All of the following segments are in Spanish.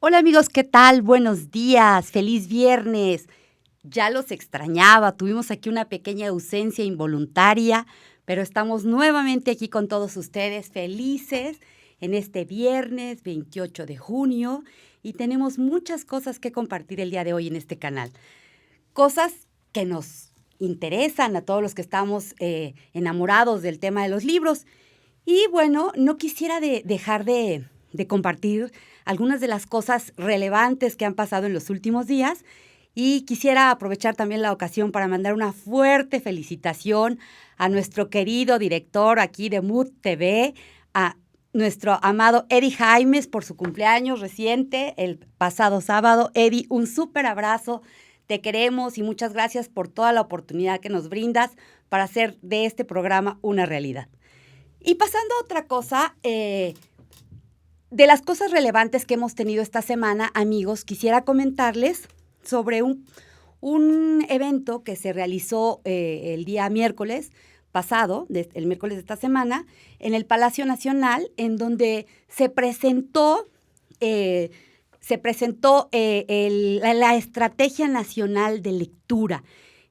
Hola amigos, ¿qué tal? Buenos días, feliz viernes. Ya los extrañaba, tuvimos aquí una pequeña ausencia involuntaria, pero estamos nuevamente aquí con todos ustedes, felices en este viernes 28 de junio y tenemos muchas cosas que compartir el día de hoy en este canal. Cosas que nos interesan a todos los que estamos enamorados del tema de los libros. Y bueno, no quisiera dejar de compartir algunas de las cosas relevantes que han pasado en los últimos días y quisiera aprovechar también la ocasión para mandar una fuerte felicitación a nuestro querido director aquí de Mood TV, a nuestro amado Eddie Jaimes por su cumpleaños reciente, el pasado sábado. Eddie, un súper abrazo, te queremos y muchas gracias por toda la oportunidad que nos brindas para hacer de este programa una realidad. Y pasando a otra cosa, de las cosas relevantes que hemos tenido esta semana, amigos, quisiera comentarles sobre un evento que se realizó el día miércoles pasado, el miércoles de esta semana, en el Palacio Nacional, en donde se presentó la Estrategia Nacional de Lectura.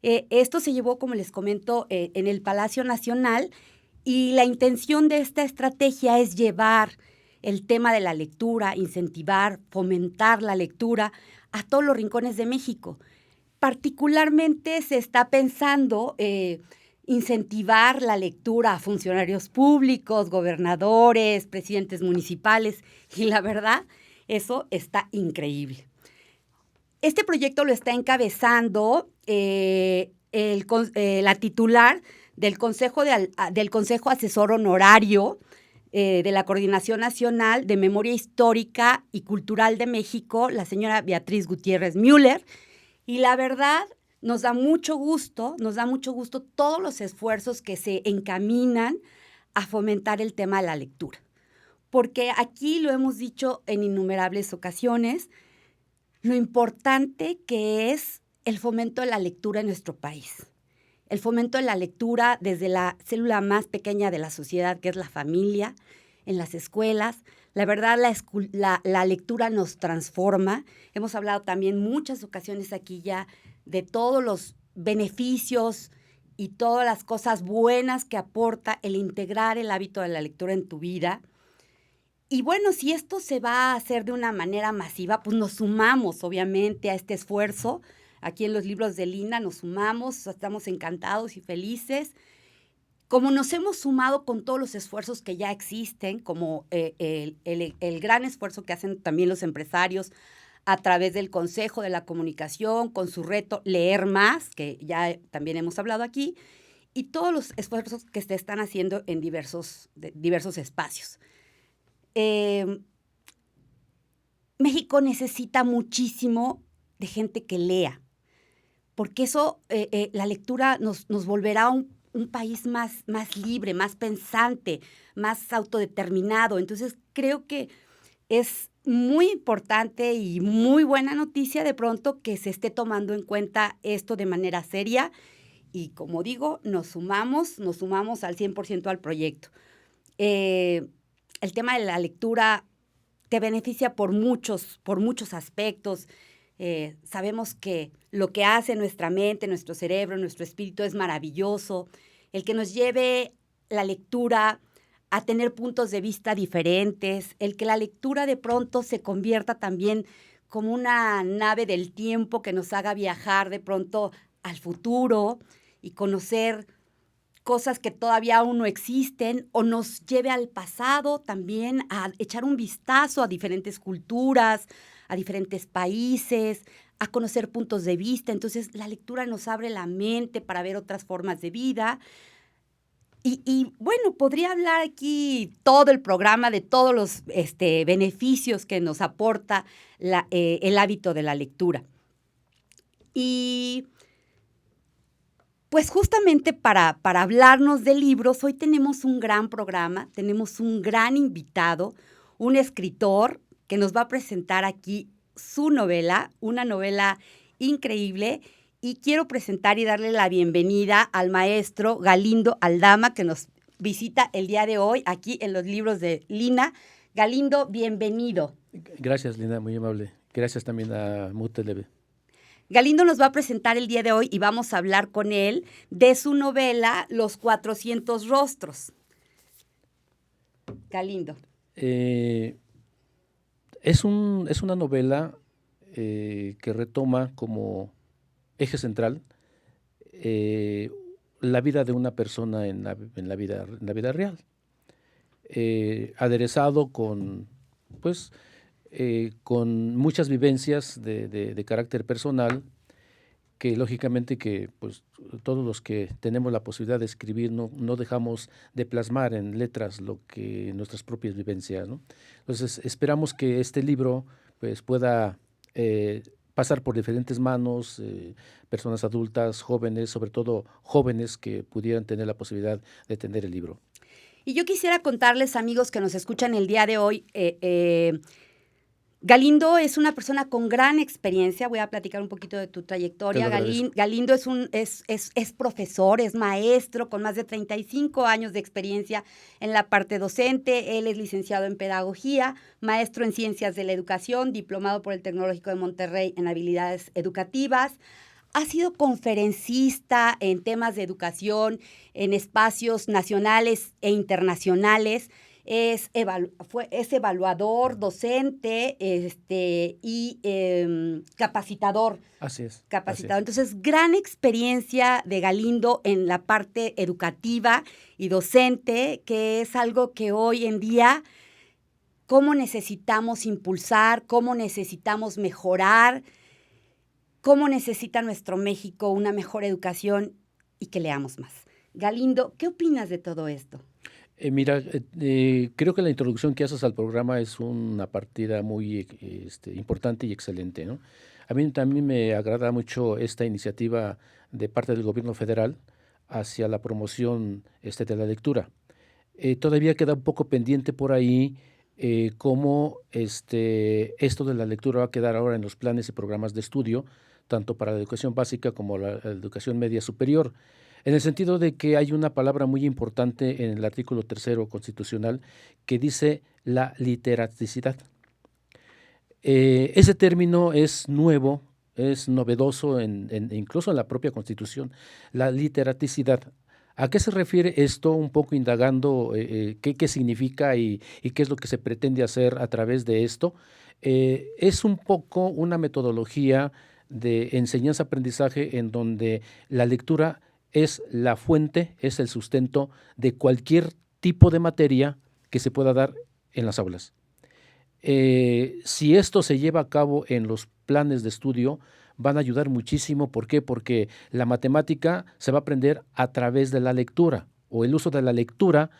Esto se llevó, como les comento, en el Palacio Nacional, y la intención de esta estrategia es llevar el tema de la lectura, incentivar, fomentar la lectura a todos los rincones de México. Particularmente se está pensando incentivar la lectura a funcionarios públicos, gobernadores, presidentes municipales, y la verdad, eso está increíble. Este proyecto lo está encabezando la titular del Consejo Asesor Honorario de la Coordinación Nacional de Memoria Histórica y Cultural de México, la señora Beatriz Gutiérrez Müller, y la verdad nos da mucho gusto todos los esfuerzos que se encaminan a fomentar el tema de la lectura, porque aquí lo hemos dicho en innumerables ocasiones, lo importante que es el fomento de la lectura en nuestro país. El fomento de la lectura desde la célula más pequeña de la sociedad, que es la familia, en las escuelas. La verdad, la lectura nos transforma. Hemos hablado también muchas ocasiones aquí ya de todos los beneficios y todas las cosas buenas que aporta el integrar el hábito de la lectura en tu vida. Y bueno, si esto se va a hacer de una manera masiva, pues nos sumamos obviamente a este esfuerzo. Aquí en los libros de Lina nos sumamos, estamos encantados y felices. Como nos hemos sumado con todos los esfuerzos que ya existen, como el gran esfuerzo que hacen también los empresarios a través del Consejo de la Comunicación, con su reto Leer Más, que ya también hemos hablado aquí, y todos los esfuerzos que se están haciendo en diversos espacios. México necesita muchísimo de gente que lea, porque eso, la lectura nos volverá un país más libre, más pensante, más autodeterminado. Entonces, creo que es muy importante y muy buena noticia de pronto que se esté tomando en cuenta esto de manera seria y, como digo, nos sumamos al 100% al proyecto. El tema de la lectura te beneficia por muchos aspectos. Sabemos que lo que hace nuestra mente, nuestro cerebro, nuestro espíritu es maravilloso. El que nos lleve la lectura a tener puntos de vista diferentes, el que la lectura de pronto se convierta también como una nave del tiempo que nos haga viajar de pronto al futuro y conocer cosas que todavía aún no existen, o nos lleve al pasado también a echar un vistazo a diferentes culturas, a diferentes países, a conocer puntos de vista. Entonces, la lectura nos abre la mente para ver otras formas de vida. Y bueno, podría hablar aquí todo el programa de todos los beneficios que nos aporta el hábito de la lectura. Y pues justamente para hablarnos de libros, hoy tenemos un gran programa, tenemos un gran invitado, un escritor que nos va a presentar aquí su novela, una novela increíble, y quiero presentar y darle la bienvenida al maestro Galindo Aldama, que nos visita el día de hoy aquí en los libros de Lina. Galindo, bienvenido. Gracias, Linda, muy amable. Gracias también a MUTLB. Galindo nos va a presentar el día de hoy y vamos a hablar con él de su novela Los 400 rostros. Galindo. Es una novela que retoma como eje central la vida de una persona en la vida real, aderezado con muchas vivencias de carácter personal, que lógicamente que pues todos los que tenemos la posibilidad de escribir no dejamos de plasmar en letras lo que nuestras propias vivencias, ¿no? Entonces esperamos que este libro pues pueda pasar por diferentes manos, personas adultas, jóvenes, sobre todo jóvenes que pudieran tener la posibilidad de tener el libro. Y yo quisiera contarles, amigos que nos escuchan el día de hoy, Galindo es una persona con gran experiencia. Voy a platicar un poquito de tu trayectoria. Galindo es profesor, es maestro con más de 35 años de experiencia en la parte docente. Él es licenciado en pedagogía, maestro en ciencias de la educación, diplomado por el Tecnológico de Monterrey en habilidades educativas. Ha sido conferencista en temas de educación en espacios nacionales e internacionales. Es evaluador, docente y capacitador. Así es. Capacitador. Entonces, gran experiencia de Galindo en la parte educativa y docente, que es algo que hoy en día, cómo necesitamos impulsar, cómo necesitamos mejorar, cómo necesita nuestro México una mejor educación y que leamos más. Galindo, ¿qué opinas de todo esto? Mira, creo que la introducción que haces al programa es una partida muy importante y excelente, ¿no? A mí también me agrada mucho esta iniciativa de parte del gobierno federal hacia la promoción de la lectura. Todavía queda un poco pendiente por ahí cómo esto de la lectura va a quedar ahora en los planes y programas de estudio, tanto para la educación básica como la educación media superior. En el sentido de que hay una palabra muy importante en el artículo 3 constitucional que dice la literaticidad. Ese término es nuevo, es novedoso incluso en la propia Constitución, la literaticidad. ¿A qué se refiere esto? Un poco indagando qué significa y qué es lo que se pretende hacer a través de esto. Es un poco una metodología de enseñanza-aprendizaje en donde la lectura es la fuente, es el sustento de cualquier tipo de materia que se pueda dar en las aulas. Si esto se lleva a cabo en los planes de estudio, van a ayudar muchísimo. ¿Por qué? Porque la matemática se va a aprender a través de la lectura o el uso de la lectura,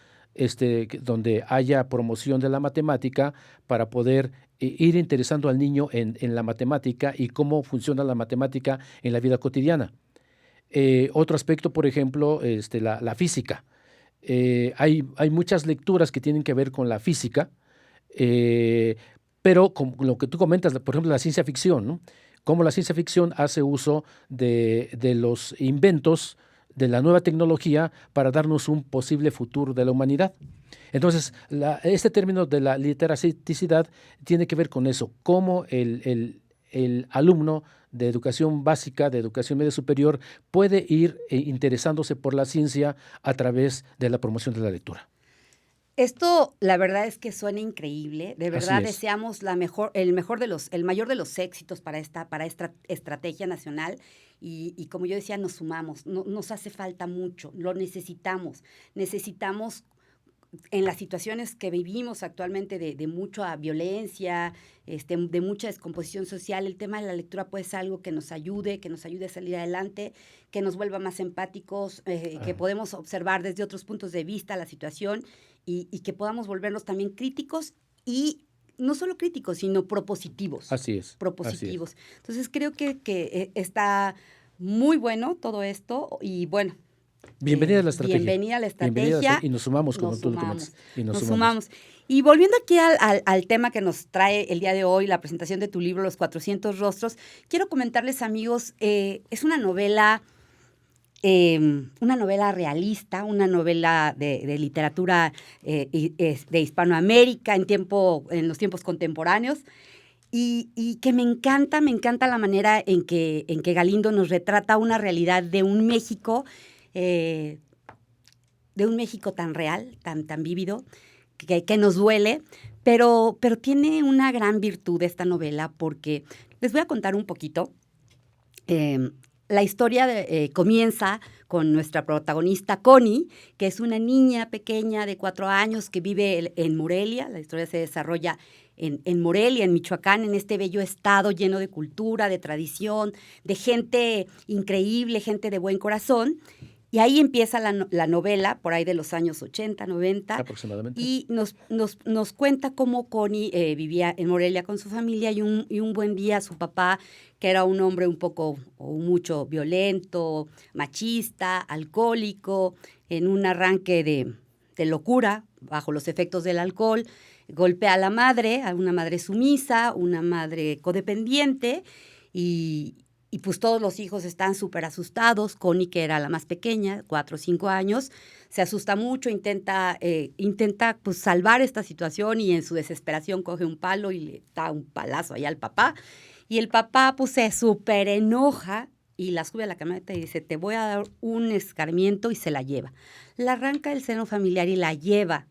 donde haya promoción de la matemática para poder ir interesando al niño en la matemática y cómo funciona la matemática en la vida cotidiana. Otro aspecto, por ejemplo, la física. Hay muchas lecturas que tienen que ver con la física, pero con lo que tú comentas, por ejemplo, la ciencia ficción, ¿no? Cómo la ciencia ficción hace uso de los inventos de la nueva tecnología para darnos un posible futuro de la humanidad. Entonces, este término de la literaticidad tiene que ver con eso, cómo el alumno de educación básica, de educación media superior, puede ir interesándose por la ciencia a través de la promoción de la lectura. Esto, la verdad es que suena increíble. De verdad deseamos el mayor de los éxitos para esta estrategia nacional. Y como yo decía, nos sumamos. No, nos hace falta mucho. Lo necesitamos. Necesitamos, en las situaciones que vivimos actualmente de mucha violencia, de mucha descomposición social, el tema de la lectura puede ser algo que nos ayude a salir adelante, que nos vuelva más empáticos, que podemos observar desde otros puntos de vista la situación y que podamos volvernos también críticos y no solo críticos, sino propositivos. Así es. Propositivos. Así es. Entonces creo que está muy bueno todo esto y bueno. Bienvenida a la estrategia. Bienvenida a la estrategia. Y nos sumamos, como tú lo comentas. Y nos sumamos. Y volviendo aquí al tema que nos trae el día de hoy, la presentación de tu libro, Los 400 rostros, quiero comentarles, amigos, es una novela una novela realista, una novela de literatura de Hispanoamérica en los tiempos contemporáneos, y que me encanta la manera en que Galindo nos retrata una realidad eh, de un México tan real, tan vívido, que nos duele, pero tiene una gran virtud esta novela, porque les voy a contar un poquito. La historia comienza con nuestra protagonista Connie, que es una niña pequeña de 4 años que vive en Morelia. La historia se desarrolla en Morelia, en Michoacán, en este bello estado lleno de cultura, de tradición, de gente increíble, gente de buen corazón. Y ahí empieza la novela, por ahí de los años 80, 90. Aproximadamente. Y nos cuenta cómo Connie vivía en Morelia con su familia, y un buen día su papá, que era un hombre un poco o mucho violento, machista, alcohólico, en un arranque de locura, bajo los efectos del alcohol, golpea a la madre, a una madre sumisa, una madre codependiente, y pues todos los hijos están súper asustados. Connie, que era la más pequeña, 4 o 5 años, se asusta mucho, intenta pues salvar esta situación, y en su desesperación coge un palo y le da un palazo allá al papá. Y el papá pues se súper enoja y la sube a la camioneta y dice: te voy a dar un escarmiento, y se la lleva. La arranca del seno familiar y la lleva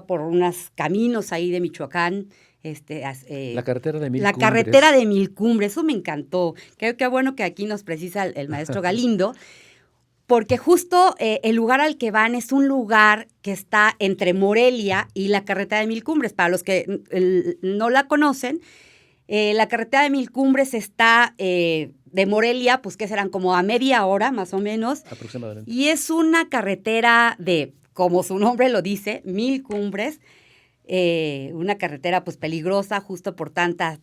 por unos caminos ahí de Michoacán. La carretera de Mil La Cumbres. carretera de Mil Cumbres, eso me encantó. Creo que bueno que aquí nos precisa el maestro Galindo, porque justo el lugar al que van es un lugar que está entre Morelia y la carretera de Mil Cumbres. Para los que no la conocen, la carretera de Mil Cumbres está de Morelia, pues que serán como a media hora más o menos. Aproximadamente. Y es una carretera como su nombre lo dice, Mil Cumbres. Una carretera pues peligrosa justo por tanta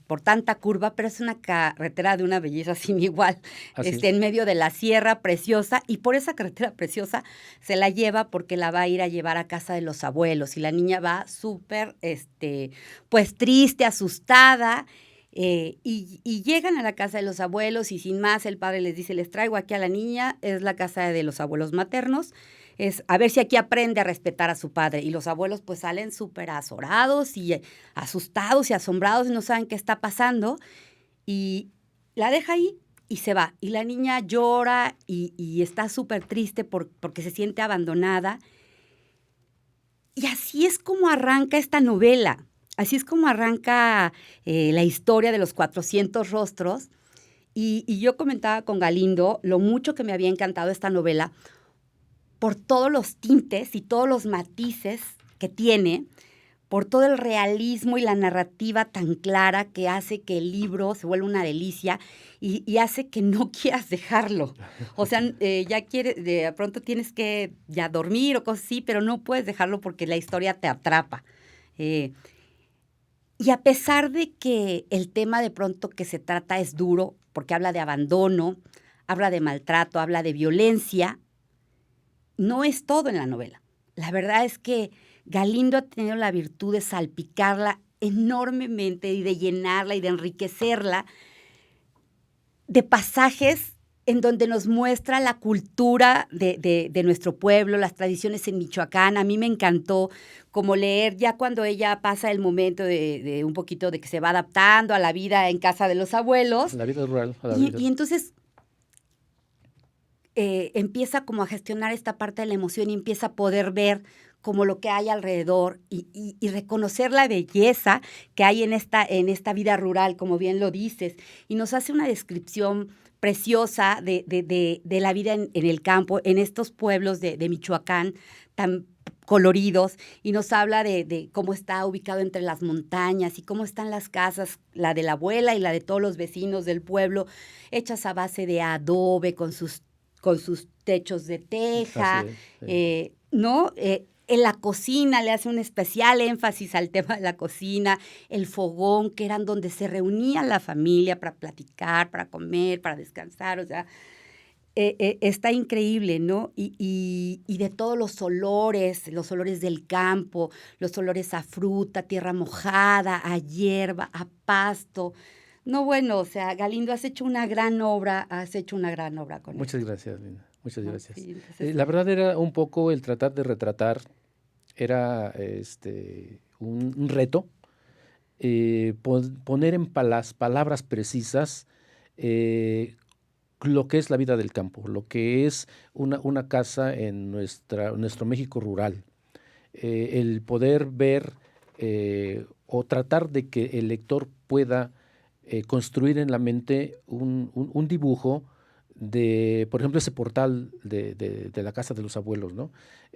curva, pero es una carretera de una belleza sin igual, en medio de la sierra, preciosa, y por esa carretera preciosa se la lleva porque la va a ir a llevar a casa de los abuelos, y la niña va súper, pues triste, asustada, y llegan a la casa de los abuelos, y sin más el padre les dice: les traigo aquí a la niña, es la casa de los abuelos maternos, es a ver si aquí aprende a respetar a su padre. Y los abuelos pues salen súper azorados y asustados y asombrados, y no saben qué está pasando, y la deja ahí y se va. Y la niña llora y está súper triste porque se siente abandonada. Y así es como arranca esta novela, así es como arranca la historia de los 400 rostros. Y yo comentaba con Galindo lo mucho que me había encantado esta novela, por todos los tintes y todos los matices que tiene, por todo el realismo y la narrativa tan clara que hace que el libro se vuelva una delicia, y hace que no quieras dejarlo. O sea, ya quieres, de pronto tienes que ya dormir o cosas así, pero no puedes dejarlo porque la historia te atrapa. Y a pesar de que el tema de pronto que se trata es duro, porque habla de abandono, habla de maltrato, habla de violencia, no es todo en la novela. La verdad es que Galindo ha tenido la virtud de salpicarla enormemente y de llenarla y de enriquecerla de pasajes en donde nos muestra la cultura de nuestro pueblo, las tradiciones en Michoacán. A mí me encantó como leer ya cuando ella pasa el momento de un poquito de que se va adaptando a la vida en casa de los abuelos. La vida rural. Y entonces empieza como a gestionar esta parte de la emoción, y empieza a poder ver como lo que hay alrededor, y reconocer la belleza que hay en esta vida rural, como bien lo dices. Y nos hace una descripción preciosa de la vida en el campo, en estos pueblos de Michoacán tan coloridos, y nos habla de cómo está ubicado entre las montañas y cómo están las casas, la de la abuela y la de todos los vecinos del pueblo, hechas a base de adobe, con sus techos de teja, sí. ¿No? En la cocina le hace un especial énfasis al tema de la cocina, el fogón, que eran donde se reunía la familia para platicar, para comer, para descansar. O sea, está increíble, ¿no? Y de todos los olores del campo, los olores a fruta, tierra mojada, a hierba, a pasto, No, bueno, o sea, Galindo, has hecho una gran obra con Muchas esto. gracias, Lina. Muchas ¿No? gracias. Sí, entonces, La verdad era un poco el tratar de retratar, era un reto, poner en palabras precisas eh, lo que es la vida del campo, lo que es una casa en nuestro México rural. El poder ver o tratar de que el lector pueda construir en la mente un dibujo de, por ejemplo, ese portal de la casa de los abuelos, ¿no?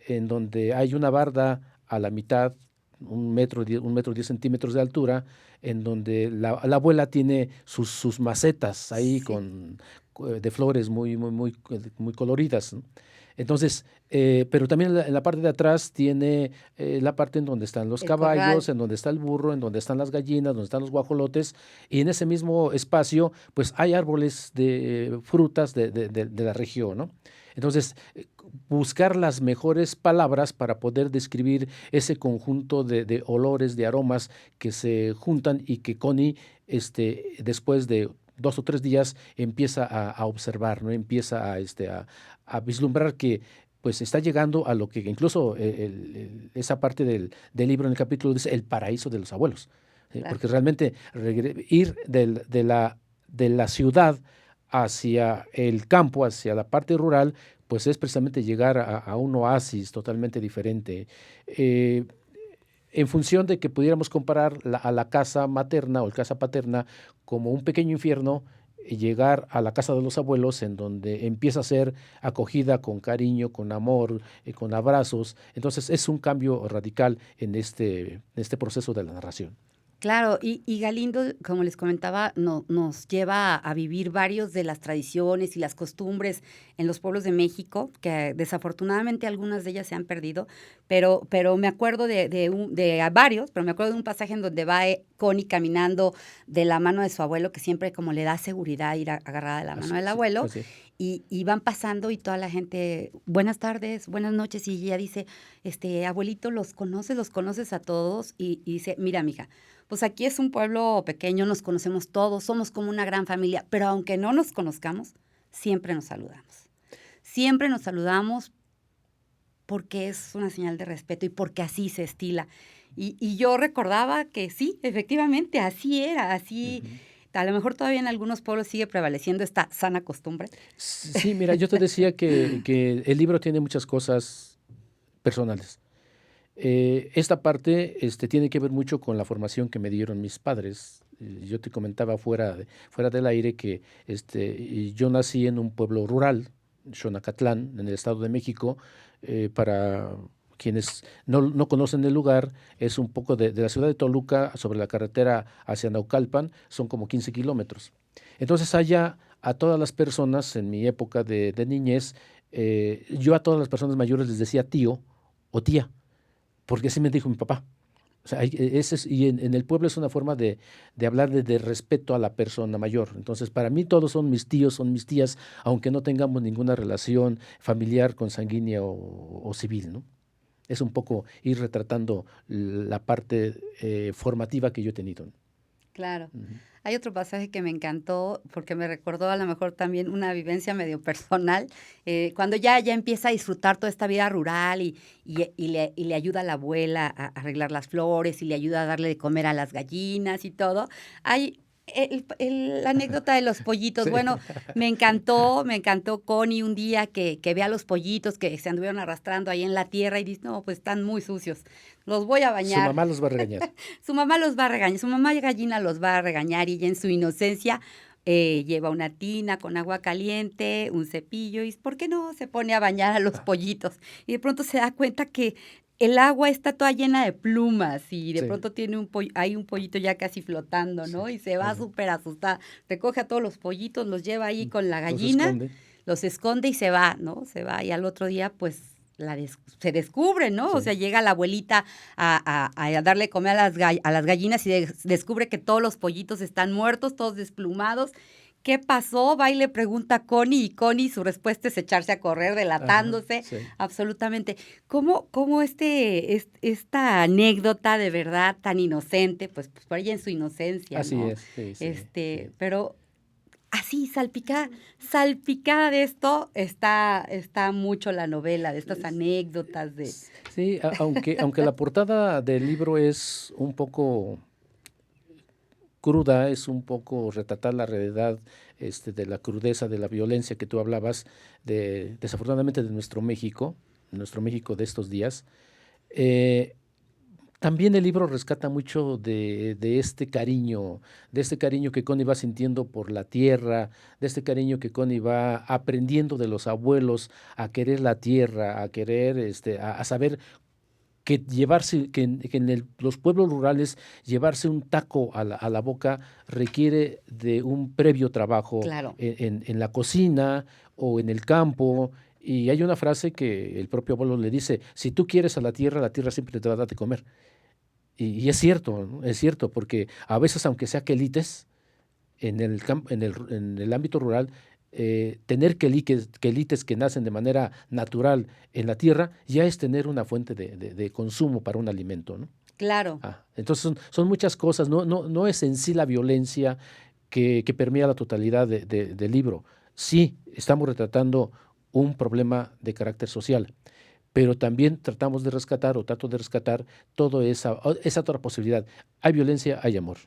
En donde hay una barda a la mitad, 1 metro 10 centímetros de altura, en donde la abuela tiene sus macetas ahí sí, de flores muy coloridas, ¿no? Entonces, pero también en la parte de atrás tiene la parte en donde están los el corral. caballos, en donde está el burro, en donde están las gallinas, donde están los guajolotes, y en ese mismo espacio, pues hay árboles de frutas de la región, ¿no? Entonces, buscar las mejores palabras para poder describir ese conjunto de olores, de aromas que se juntan y que Connie, después de 2 o 3 días, empieza a observar, ¿no? Empieza a vislumbrar que pues está llegando a lo que incluso esa parte del libro en el capítulo dice el paraíso de los abuelos. Claro. Porque realmente ir de la ciudad hacia el campo, hacia la parte rural, pues es precisamente llegar a un oasis totalmente diferente. Eh, en función de que pudiéramos comparar a la casa materna o la casa paterna como un pequeño infierno, llegar a la casa de los abuelos en donde empieza a ser acogida con cariño, con amor, con abrazos. Entonces es un cambio radical en este proceso de la narración. Claro, y Galindo, como les comentaba, nos lleva a vivir varios de las tradiciones y las costumbres en los pueblos de México, que desafortunadamente algunas de ellas se han perdido, pero me acuerdo de varios, pero me acuerdo de un pasaje en donde va Connie caminando de la mano de su abuelo, que siempre como le da seguridad ir agarrada de la mano Así, del sí, abuelo, así es. y van pasando y toda la gente, buenas tardes, buenas noches, y ella dice, abuelito, los conoces a todos, y dice, mira, mija, pues aquí es un pueblo pequeño, nos conocemos todos, somos como una gran familia, pero aunque no nos conozcamos, siempre nos saludamos. Siempre nos saludamos porque es una señal de respeto y porque así se estila. Y yo recordaba que sí, efectivamente, así era, así, Ujú. a lo mejor todavía en algunos pueblos sigue prevaleciendo esta sana costumbre. Sí, mira, yo te decía que el libro tiene muchas cosas personales. Esta parte tiene que ver mucho con la formación que me dieron mis padres. Yo te comentaba fuera del aire que y yo nací en un pueblo rural, Xonacatlán, en el Estado de México. Para quienes no conocen el lugar, es un poco de la ciudad de Toluca sobre la carretera hacia Naucalpan, son como 15 kilómetros. Entonces allá a todas las personas en mi época de niñez, yo a todas las personas mayores les decía tío o tía porque así me dijo mi papá. O sea, y en el pueblo es una forma de hablar de respeto a la persona mayor. Entonces, para mí todos son mis tíos, son mis tías, aunque no tengamos ninguna relación familiar, consanguínea o civil, ¿no? Es un poco ir retratando la parte formativa que yo he tenido, ¿no? Claro. Ujú. Hay otro pasaje que me encantó porque me recordó a lo mejor también una vivencia medio personal, cuando ya empieza a disfrutar toda esta vida rural y le ayuda a la abuela a arreglar las flores y le ayuda a darle de comer a las gallinas y todo. Hay la anécdota de los pollitos. Sí. Bueno, me encantó Connie un día que ve a los pollitos que se anduvieron arrastrando ahí en la tierra y dice, no, pues están muy sucios, los voy a Su bañar. mamá los va a regañar. Su mamá los va a regañar, su mamá gallina los va a regañar y ella en su inocencia lleva una tina con agua caliente, un cepillo y ¿por qué no se pone a bañar a los pollitos? Y de pronto se da cuenta que el agua está toda llena de plumas y de Sí, pronto hay un pollito ya casi flotando, sí. ¿no? Y se va Ajá. súper asustada, recoge a todos los pollitos, los lleva ahí con la Los gallina, esconde. los esconde y se va, ¿no? Se va y al otro día pues se descubre, ¿no? O Sí. sea, llega la abuelita a darle comer a las gallinas y descubre que todos los pollitos están muertos, todos desplumados, ¿qué pasó? Va y le pregunta a Connie, y Connie su respuesta es echarse a correr, delatándose. Sí. Absolutamente. ¿Cómo esta anécdota de verdad tan inocente, pues por ella en su inocencia, Así ¿no? es, sí. Pero así, salpicada de esto, está mucho la novela, de estas anécdotas de... Sí, aunque la portada del libro es un poco cruda, es un poco retratar la realidad de la crudeza, de la violencia que tú hablabas, desafortunadamente de nuestro México de estos días. Eh, También el libro rescata mucho de este cariño que Connie va sintiendo por la tierra, de este cariño que Connie va aprendiendo de los abuelos a querer la tierra, a querer, a saber que llevarse, que en los pueblos rurales llevarse un taco a la boca requiere de un previo trabajo Claro, en la cocina o en el campo. Y hay una frase que el propio abuelo le dice: si tú quieres a la tierra siempre te va a dar de comer. Y es cierto, ¿no? Es cierto, porque a veces, aunque sea quelites, en el ámbito rural, tener quelites que nacen de manera natural en la tierra, ya es tener una fuente de consumo para un alimento, ¿no? claro. Entonces son muchas cosas, no es en sí la violencia que permea la totalidad del libro. Sí, estamos retratando un problema de carácter social, pero también tratamos de rescatar, o trato de rescatar, toda esa otra posibilidad. Hay violencia, hay amor,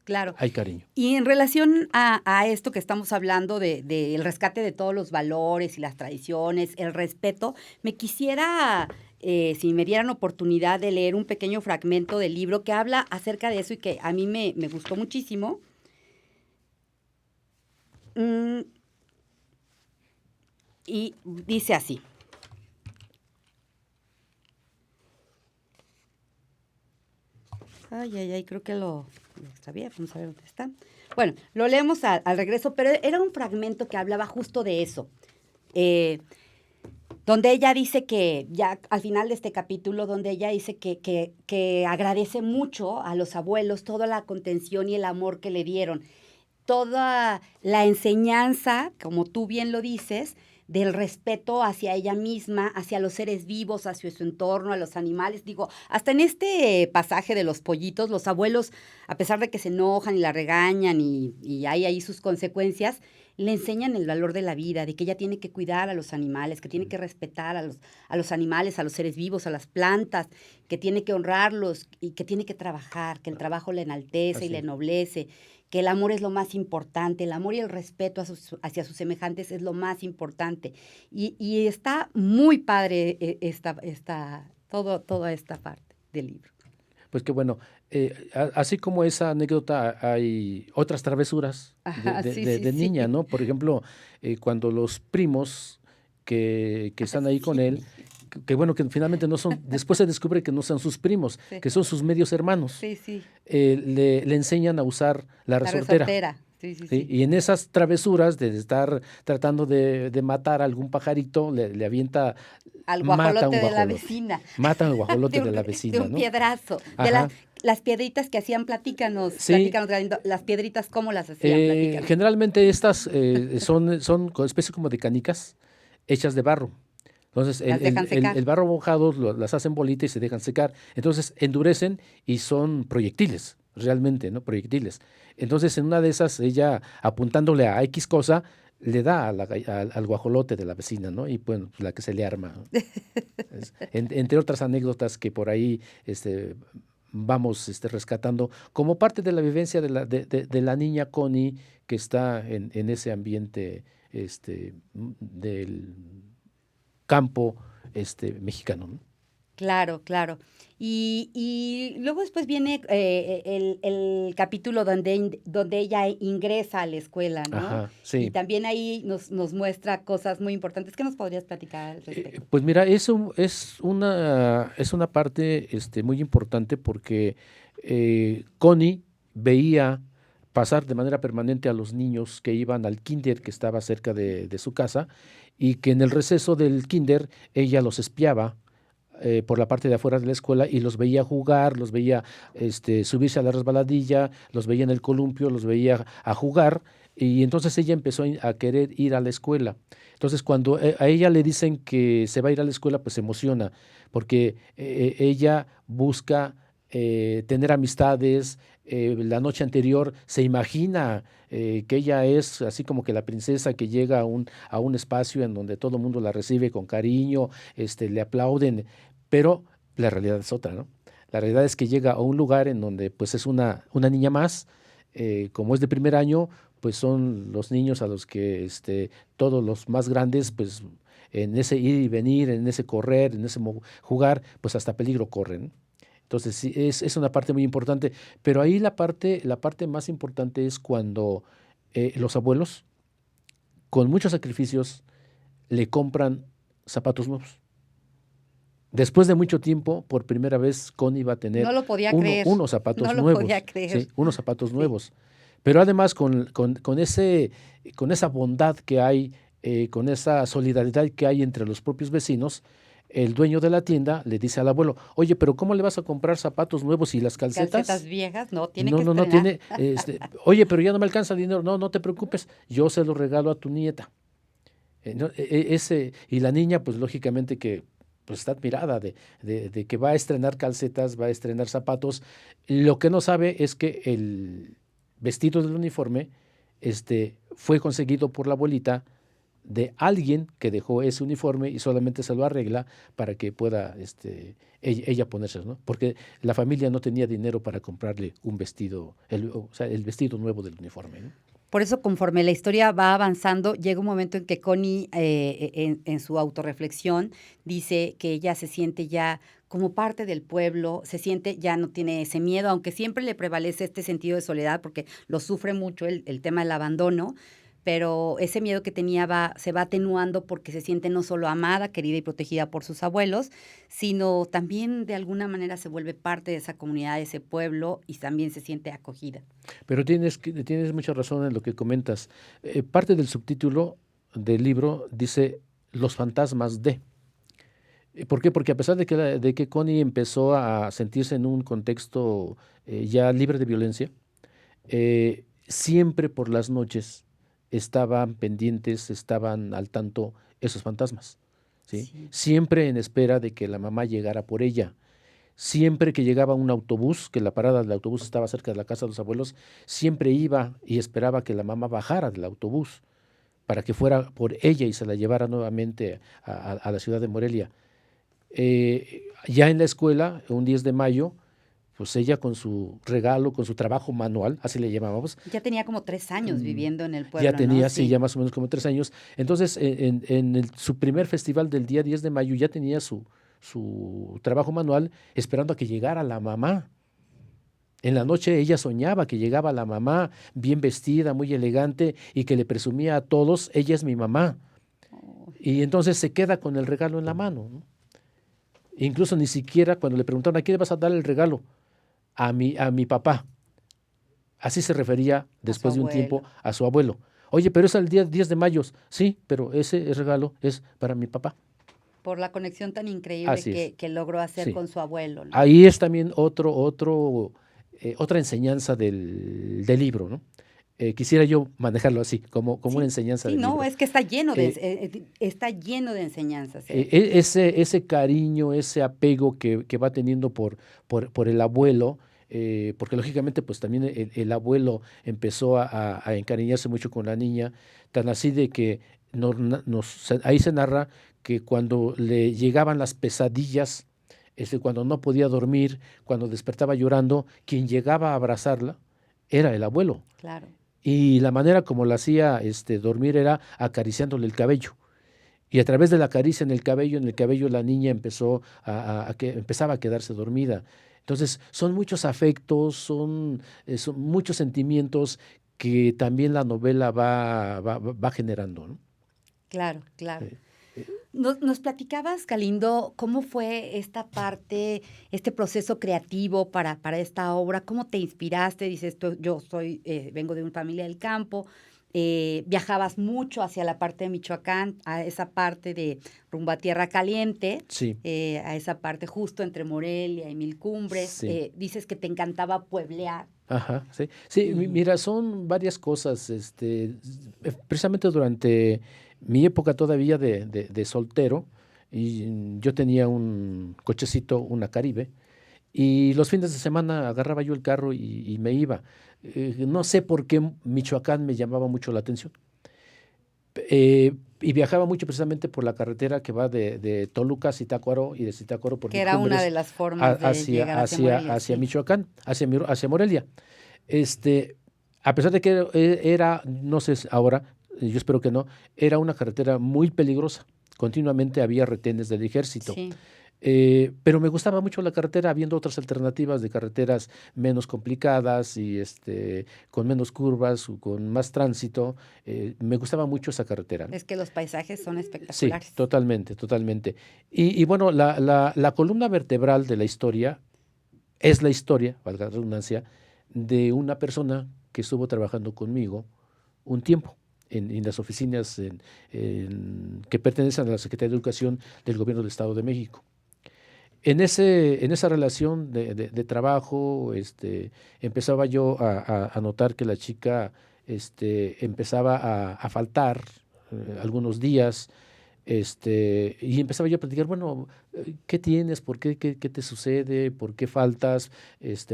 Claro. hay cariño. Y en relación a esto que estamos hablando del rescate de todos los valores y las tradiciones, el respeto, me quisiera, si me dieran oportunidad de leer un pequeño fragmento del libro que habla acerca de eso y que a mí me gustó muchísimo. Mm, y dice así. Ay, creo que lo sabía, vamos a ver dónde está. Bueno, lo leemos al regreso, pero era un fragmento que hablaba justo de eso, eh, donde ella dice que, ya al final de este capítulo, donde ella dice que agradece mucho a los abuelos toda la contención y el amor que le dieron, toda la enseñanza, como tú bien lo dices, del respeto hacia ella misma, hacia los seres vivos, hacia su entorno, a los animales. Digo, hasta en este pasaje de los pollitos, los abuelos, a pesar de que se enojan y la regañan y hay ahí sus consecuencias, le enseñan el valor de la vida, de que ella tiene que cuidar a los animales, que tiene que respetar a los animales, a los seres vivos, a las plantas, que tiene que honrarlos y que tiene que trabajar, que el trabajo le enaltece y le ennoblece, que el amor es lo más importante, el amor y el respeto hacia sus semejantes es lo más importante. Y está muy padre toda esta parte del libro. Pues qué bueno. Así como esa anécdota, hay otras travesuras Ajá, sí, de sí. niña, ¿no? Por ejemplo, cuando los primos que están ahí con él, que bueno, que finalmente no son, después se descubre que no son sus primos, Sí. que son sus medios hermanos. Sí. Le enseñan a usar la resortera. ¿Sí? Y en esas travesuras de estar tratando de matar a algún pajarito, le avienta, Al mata a un guajolote de la guajolote. vecina. Mata al guajolote de la De vecina, un ¿no? piedrazo. De Ajá. las piedritas que hacían, platícanos, Sí. Galindo, las piedritas, ¿cómo las hacían? Platícanos. Generalmente estas son especie como de canicas hechas de barro. Entonces, Las dejan secar. el barro mojado las hacen bolita y se dejan secar. Entonces, endurecen y son proyectiles, realmente, ¿no? Proyectiles. Entonces, en una de esas, ella apuntándole a X cosa, le da al guajolote de la vecina, ¿no? Y bueno, pues, la que se le arma, ¿no? Entre otras anécdotas que por ahí vamos rescatando como parte de la vivencia de la niña Connie que está en ese ambiente del campo mexicano, ¿no? Claro. Y luego después viene el capítulo donde ella ingresa a la escuela, ¿no? Ajá, Y sí. también ahí nos muestra cosas muy importantes. ¿Qué nos podrías platicar al respecto? Pues mira, eso es una parte muy importante porque Connie veía pasar de manera permanente a los niños que iban al kinder que estaba cerca de su casa y que en el receso del kinder ella los espiaba por la parte de afuera de la escuela y los veía jugar, los veía subirse a la resbaladilla, los veía en el columpio, los veía a jugar Y entonces ella empezó a querer ir a la escuela. Entonces cuando a ella le dicen que se va a ir a la escuela, pues se emociona, porque ella busca tener amistades. La noche anterior se imagina que ella es así como que la princesa que llega a un espacio en donde todo el mundo la recibe con cariño, le aplauden, pero la realidad es otra, ¿no? La realidad es que llega a un lugar en donde pues es una niña más. Como es de primer año, pues son los niños a los que todos los más grandes, pues en ese ir y venir, en ese correr, en ese jugar, pues hasta peligro corren. Entonces, sí, es una parte muy importante, pero ahí la parte más importante es cuando los abuelos, con muchos sacrificios, le compran zapatos nuevos. Después de mucho tiempo, por primera vez, Connie va a tener No lo podía creer, unos no zapatos lo podía nuevos, creer. ¿sí? Unos zapatos Sí. nuevos. Pero además con esa bondad que hay, con esa solidaridad que hay entre los propios vecinos, el dueño de la tienda le dice al abuelo, oye, pero ¿cómo le vas a comprar zapatos nuevos y las Calcetas calcetas? viejas, no, tiene No, que no, no estrenar. tiene, oye, pero ya no me alcanza el dinero. No, no te preocupes, yo se lo regalo a tu nieta. Y la niña, pues lógicamente que pues, está admirada de que va a estrenar calcetas, va a estrenar zapatos. Lo que no sabe es que el vestido del uniforme fue conseguido por la abuelita de alguien que dejó ese uniforme y solamente se lo arregla para que pueda ella ponerse, ¿no? Porque la familia no tenía dinero para comprarle un vestido, o sea, el vestido nuevo del uniforme, ¿no? Por eso, conforme la historia va avanzando, llega un momento en que Connie, en su autorreflexión, dice que ella se siente ya como parte del pueblo, se siente, ya no tiene ese miedo, aunque siempre le prevalece este sentido de soledad, porque lo sufre mucho el tema del abandono, pero ese miedo que tenía se va atenuando porque se siente no solo amada, querida y protegida por sus abuelos, sino también de alguna manera se vuelve parte de esa comunidad, de ese pueblo, y también se siente acogida. Pero tienes mucha razón en lo que comentas. Parte del subtítulo del libro dice Los fantasmas de. ¿Por qué? Porque a pesar de que Connie empezó a sentirse en un contexto ya libre de violencia, siempre por las noches estaban pendientes, estaban al tanto esos fantasmas, ¿sí? Sí. Siempre en espera de que la mamá llegara por ella. Siempre que llegaba un autobús, que la parada del autobús estaba cerca de la casa de los abuelos, siempre iba y esperaba que la mamá bajara del autobús para que fuera por ella y se la llevara nuevamente a la ciudad de Morelia. Ya en la escuela, un 10 de mayo, pues ella con su regalo, con su trabajo manual, así le llamábamos, Ya tenía como 3 años mm, viviendo en el ya pueblo, ¿no? tenía, sí, Sí. ya más o menos como 3 años. Entonces, su primer festival del día 10 de mayo ya tenía su trabajo manual esperando a que llegara la mamá. En la noche ella soñaba que llegaba la mamá bien vestida, muy elegante y que le presumía a todos, ella es mi mamá. Oh, Y entonces se queda con el regalo en la mano, ¿no? Incluso ni siquiera cuando le preguntaron, ¿a quién le vas a dar el regalo? A mi papá. Así se refería a su después de un tiempo abuelo. a su abuelo. Oye, pero es el día 10 de mayo. Sí, pero ese regalo es para mi papá. Por la conexión tan increíble Así es. que logró hacer Sí. con su abuelo, ¿no? Ahí es también otra enseñanza del libro, ¿no? Quisiera yo manejarlo así, como una Sí, enseñanza sí, del no, libro. es que está lleno Eh, está lleno de enseñanzas, ese cariño, ese apego que va teniendo por el abuelo, porque lógicamente pues también el abuelo empezó a encariñarse mucho con la niña, tan así de que ahí se narra que cuando le llegaban las pesadillas, cuando no podía dormir, cuando despertaba llorando, quien llegaba a abrazarla era el abuelo. Claro. Y la manera como la hacía dormir era acariciándole el cabello. Y a través de la caricia en el cabello la niña empezaba a quedarse dormida. Entonces, son muchos afectos, son muchos sentimientos que también la novela va generando, ¿no? Claro, claro. Eh, eh, Nos platicabas, Galindo, cómo fue esta parte, este proceso creativo para esta obra, cómo te inspiraste, dices, yo vengo de una familia del campo, viajabas mucho hacia la parte de Michoacán, a esa parte de rumbo a Tierra Caliente, Sí, a esa parte justo entre Morelia y Mil Cumbres. sí. Dices que te encantaba pueblear. Ajá, sí. Sí, Y mira, son varias cosas. Precisamente durante mi época todavía de soltero, y yo tenía un cochecito, una Caribe, y los fines de semana agarraba yo el carro y me iba. No sé por qué Michoacán me llamaba mucho la atención. Y viajaba mucho precisamente por la carretera que va de Toluca a Zitácuaro y de Zitácuaro por que era una de Micumbres las formas de llegar hacia Morelia, hacia sí. Michoacán, hacia Morelia. Este, a pesar de que era, no sé ahora, yo espero que no, era una carretera muy peligrosa. Continuamente había retenes del ejército. Sí. Pero me gustaba mucho la carretera, habiendo otras alternativas de carreteras menos complicadas y con menos curvas o con más tránsito. Me gustaba mucho esa carretera, ¿no? Es que los paisajes son Sí, espectaculares. totalmente, totalmente. Y bueno, la columna vertebral de la historia es la historia, valga la redundancia, de una persona que estuvo trabajando conmigo un tiempo en las oficinas que pertenecen a la Secretaría de Educación del Gobierno del Estado de México. En esa relación de trabajo, empezaba yo a notar que la chica empezaba a faltar algunos días, y empezaba yo a platicar, bueno, ¿qué tienes? ¿Por qué? ¿Qué te sucede? ¿Por qué faltas?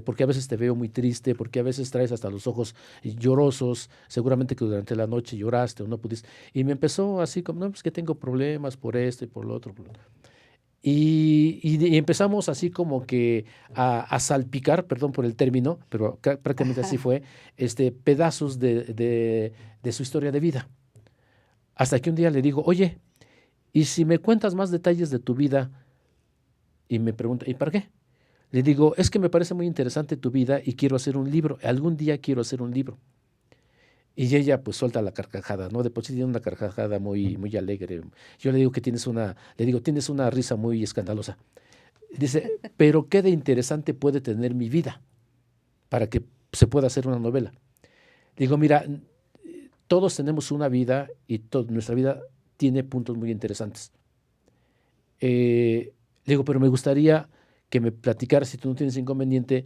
¿Por qué a veces te veo muy triste? ¿Por qué a veces traes hasta los ojos llorosos? Seguramente que durante la noche lloraste o no pudiste. Y me empezó así como, no, pues que tengo problemas por esto y por lo otro. Y empezamos así como que a salpicar, perdón por el término, pero prácticamente así fue, pedazos de su historia de vida. Hasta que un día le digo, oye, ¿y si me cuentas más detalles de tu vida? Y me pregunta, ¿y para qué? Le digo, es que me parece muy interesante tu vida y quiero hacer un libro. Algún día quiero hacer un libro. Y ella pues suelta la carcajada, ¿no? De por sí tiene una carcajada muy alegre. Yo le digo que tienes una risa muy escandalosa. Dice, pero qué de interesante puede tener mi vida para que se pueda hacer una novela. Digo, mira, todos tenemos una vida y nuestra vida tiene puntos muy interesantes. Digo, pero me gustaría que me platicaras, si tú no tienes inconveniente,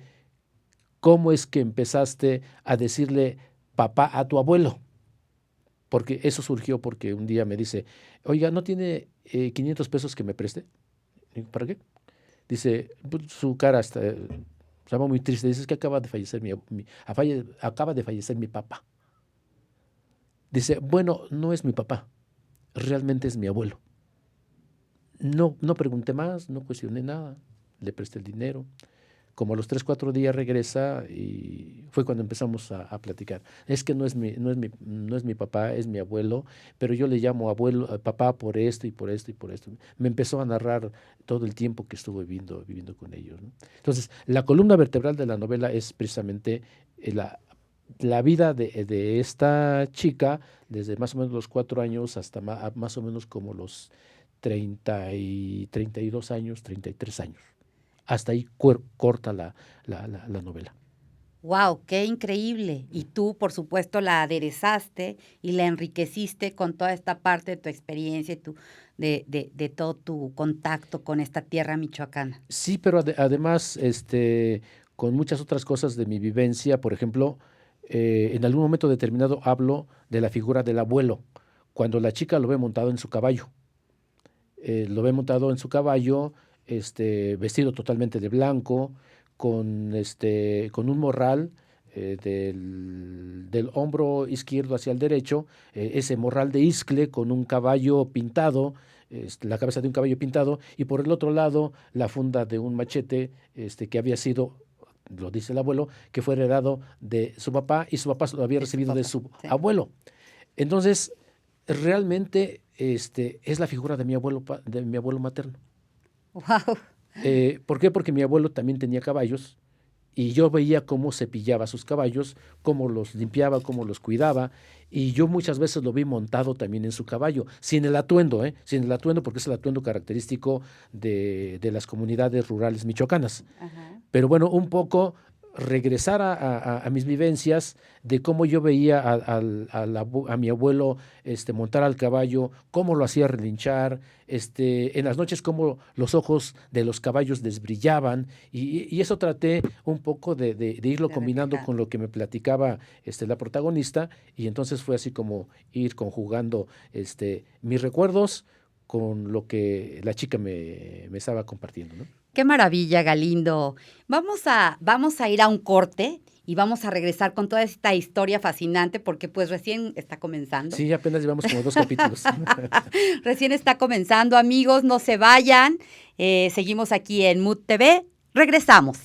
cómo es que empezaste a decirle papá a tu abuelo. Porque eso surgió porque un día me dice, oiga, ¿no tiene 500 pesos que me preste? Digo, ¿para qué? Dice, pues, su cara estaba muy triste. Dice, es que acaba de fallecer acaba de fallecer mi papá. Dice, bueno, no es mi papá, realmente es mi abuelo. No pregunté más, no cuestioné nada, le presté el dinero. Como a los 3, 4 días regresa y fue cuando empezamos a platicar. Es que no es mi papá, es mi abuelo, pero yo le llamo abuelo, papá por esto y por esto y por esto. Me empezó a narrar todo el tiempo que estuvo viviendo con ellos, ¿no? Entonces, la columna vertebral de la novela es precisamente la vida de esta chica, desde más o menos los 4 años hasta más o menos como los 32 años, 33 años. Hasta ahí corta la novela. ¡Wow! ¡Qué increíble! Y tú, por supuesto, la aderezaste y la enriqueciste con toda esta parte de tu experiencia y de todo tu contacto con esta tierra michoacana. Sí, pero además, con muchas otras cosas de mi vivencia, por ejemplo, en algún momento determinado hablo de la figura del abuelo, cuando la chica lo ve montado en su caballo. Lo ve montado en su caballo, vestido totalmente de blanco, con un morral del hombro izquierdo hacia el derecho, ese morral de iscle con un caballo pintado, la cabeza de un caballo pintado, y por el otro lado la funda de un machete que había sido, lo dice el abuelo, que fue heredado de su papá y su papá lo había De su recibido de papá, su sí. abuelo. Entonces, realmente es la figura de de mi abuelo materno. ¡Wow! ¿Por qué? Porque mi abuelo también tenía caballos y yo veía cómo cepillaba sus caballos, cómo los limpiaba, cómo los cuidaba, y yo muchas veces lo vi montado también en su caballo, sin el atuendo, sin el atuendo, porque es el atuendo característico de las comunidades rurales michoacanas. Ajá. Pero bueno, un poco regresar a mis vivencias de cómo yo veía a mi abuelo montar al caballo, cómo lo hacía relinchar, en las noches cómo los ojos de los caballos desbrillaban, y eso traté un poco de irlo combinando con lo que me platicaba la protagonista, y entonces fue así como ir conjugando mis recuerdos con lo que la chica me estaba compartiendo, ¿no? Qué maravilla, Galindo. Vamos a ir a un corte y vamos a regresar con toda esta historia fascinante porque pues recién está comenzando. Sí, apenas llevamos como 2 capítulos. Recién está comenzando, amigos, no se vayan. Seguimos aquí en Mood TV. Regresamos.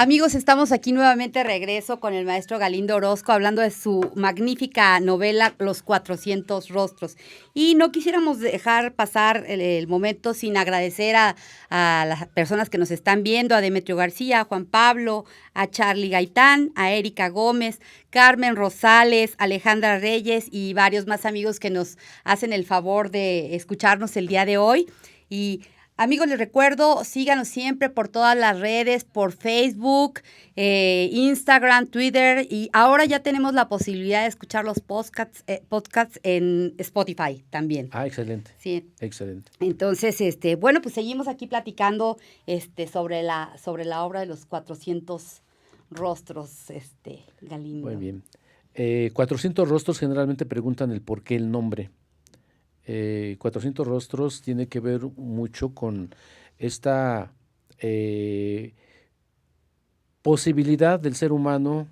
Amigos, estamos aquí nuevamente de regreso con el maestro Galindo Orozco hablando de su magnífica novela Los 400 rostros. Y no quisiéramos dejar pasar el momento sin agradecer a las personas que nos están viendo, a Demetrio García, a Juan Pablo, a Charlie Gaitán, a Erika Gómez, Carmen Rosales, Alejandra Reyes y varios más amigos que nos hacen el favor de escucharnos el día de hoy. Y amigos, les recuerdo, síganos siempre por todas las redes, por Facebook, Instagram, Twitter, y ahora ya tenemos la posibilidad de escuchar los podcasts en Spotify también. Ah, excelente. Sí. Excelente. Entonces, bueno, pues seguimos aquí platicando sobre la obra de los 400 rostros, Galindo. Muy bien. 400 rostros generalmente preguntan el por qué el nombre. 400 rostros tiene que ver mucho con esta posibilidad del ser humano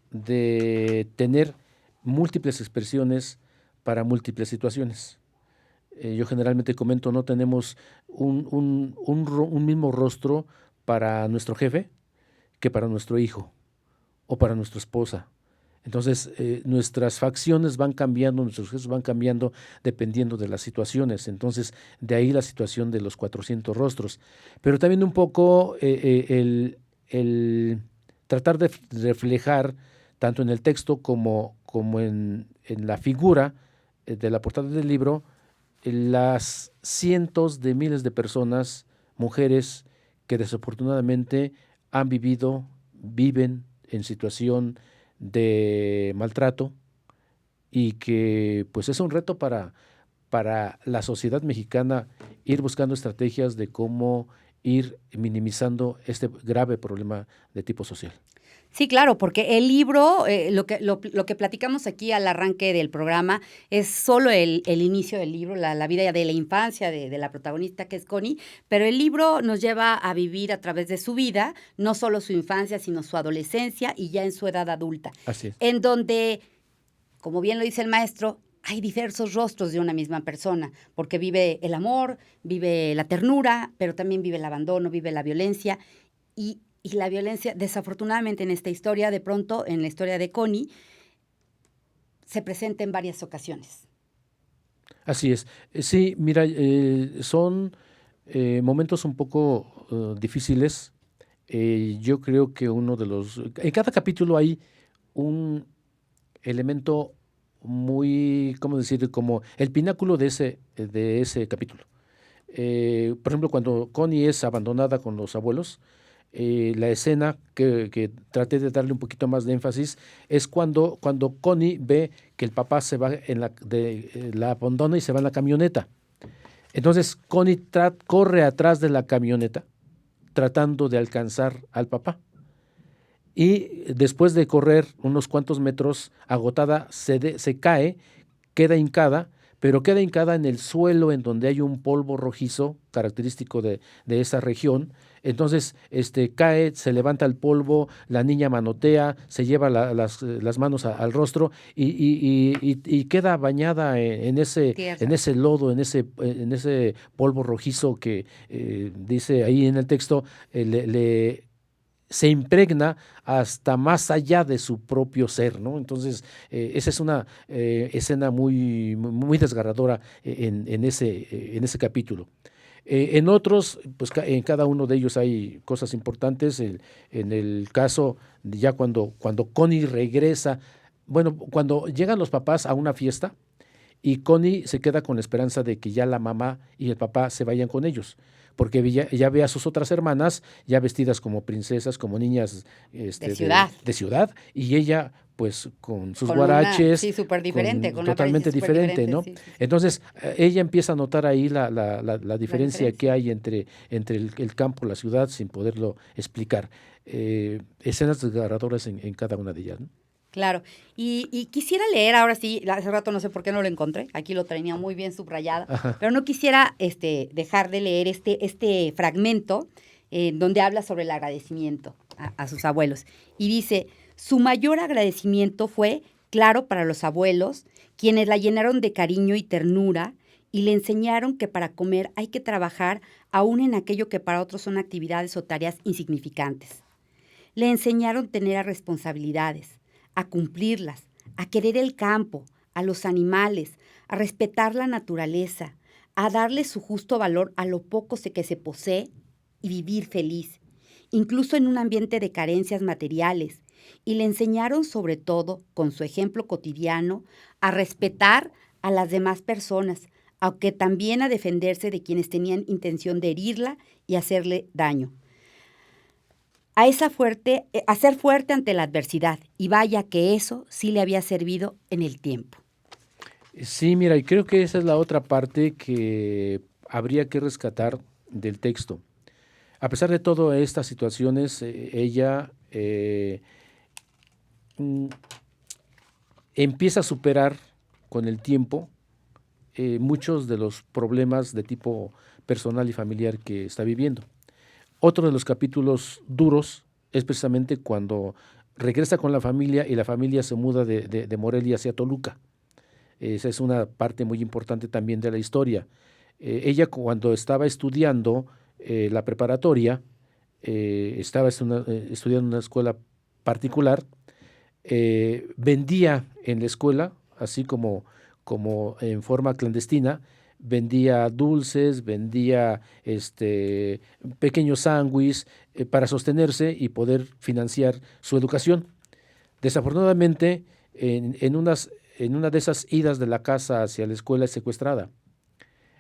de tener múltiples expresiones para múltiples situaciones. Yo generalmente comento, no tenemos un mismo rostro para nuestro jefe que para nuestro hijo o para nuestra esposa. Entonces, nuestras facciones van cambiando, nuestros gestos van cambiando dependiendo de las situaciones. Entonces, de ahí la situación de los 400 rostros. Pero también un poco el tratar de reflejar, tanto en el texto como en la figura de la portada del libro, las cientos de miles de personas, mujeres, que desafortunadamente han vivido, viven en situación de maltrato y que pues es un reto para la sociedad mexicana ir buscando estrategias de cómo ir minimizando este grave problema de tipo social. Sí, claro, porque el libro, lo que platicamos aquí al arranque del programa es solo el inicio del libro, la vida de la infancia de la protagonista que es Connie, pero el libro nos lleva a vivir a través de su vida, no solo su infancia, sino su adolescencia y ya en su edad adulta. Así es. En donde, como bien lo dice el maestro, hay diversos rostros de una misma persona, porque vive el amor, vive la ternura, pero también vive el abandono, vive la violencia y la violencia, desafortunadamente en esta historia, de pronto, en la historia de Connie, se presenta en varias ocasiones. Así es. Sí, mira, son momentos un poco difíciles. Yo creo que uno de los... En cada capítulo hay un elemento muy, ¿cómo decir? Como el pináculo de ese capítulo. Por ejemplo, cuando Connie es abandonada con los abuelos, la escena que traté de darle un poquito más de énfasis es cuando Connie ve que el papá se va la abandona y se va en la camioneta. Entonces Connie corre atrás de la camioneta tratando de alcanzar al papá. Y después de correr unos cuantos metros, agotada, se cae, queda hincada, pero queda hincada en el suelo en donde hay un polvo rojizo característico de esa región. Entonces cae, se levanta el polvo, la niña manotea, se lleva las manos al rostro y queda bañada en ese lodo, en ese polvo rojizo que dice ahí en el texto, se impregna hasta más allá de su propio ser, ¿no? Entonces, esa es una escena muy, muy desgarradora en ese capítulo. En otros, pues en cada uno de ellos hay cosas importantes. En el caso, ya cuando Connie regresa, bueno, cuando llegan los papás a una fiesta y Connie se queda con la esperanza de que ya la mamá y el papá se vayan con ellos, porque ya ve a sus otras hermanas ya vestidas como princesas, como niñas de ciudad, y ella pues con sus guaraches. Sí, súper diferente. Totalmente diferente, ¿no? Sí, sí. Entonces, ella empieza a notar ahí la diferencia que hay entre el campo y la ciudad sin poderlo explicar. Escenas desgarradoras en cada una de ellas, ¿no? Claro, y quisiera leer ahora sí, hace rato no sé por qué no lo encontré, aquí lo tenía muy bien subrayado, Ajá. pero no quisiera dejar de leer este fragmento donde habla sobre el agradecimiento a sus abuelos. Y dice, su mayor agradecimiento fue, claro, para los abuelos, quienes la llenaron de cariño y ternura y le enseñaron que para comer hay que trabajar aún en aquello que para otros son actividades o tareas insignificantes. Le enseñaron a tener responsabilidades, a cumplirlas, a querer el campo, a los animales, a respetar la naturaleza, a darle su justo valor a lo poco que se posee y vivir feliz, incluso en un ambiente de carencias materiales. Y le enseñaron sobre todo, con su ejemplo cotidiano, a respetar a las demás personas, aunque también a defenderse de quienes tenían intención de herirla y hacerle daño. A ser fuerte ante la adversidad, y vaya que eso sí le había servido en el tiempo. Sí, mira, y creo que esa es la otra parte que habría que rescatar del texto. A pesar de todas estas situaciones, ella mm, empieza a superar con el tiempo muchos de los problemas de tipo personal y familiar que está viviendo. Otro de los capítulos duros es precisamente cuando regresa con la familia y la familia se muda de Morelia hacia Toluca. Esa es una parte muy importante también de la historia. Ella cuando estaba estudiando la preparatoria, estaba estudiando en una escuela particular, vendía en la escuela, así como en forma clandestina, vendía dulces, vendía pequeños sándwiches para sostenerse y poder financiar su educación. Desafortunadamente, en una de esas idas de la casa hacia la escuela es secuestrada.